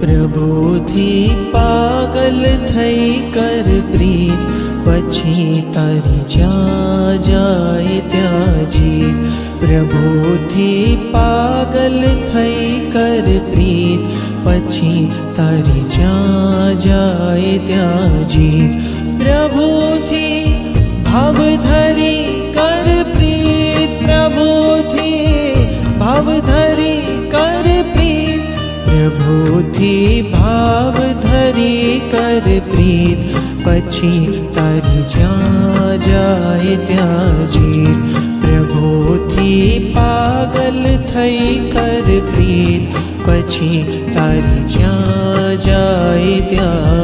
પ્રભુથી પાગલ થઈ કર પ્રીત, પછી તારી જ્યાં જાય ત્યાં જીત. પ્રભુથી પાગલ થઈ કર પ્રીત, પછી તારી જ્યાં જાય ત્યાં જીત. પ્રભુથી ભાવ ધરી કર પ્રીત, પ્રભુથી ભાવ ધરી કર પ્રીત. પ્રભુથી ભાવ ધરી કર પ્રીત, પછી તારી જ્યાં જાય ત્યાં જીત. પ્રભુથી પાગલ થઈ કર પ્રીત, પછી તારી જ્યાં જાય ત્યાં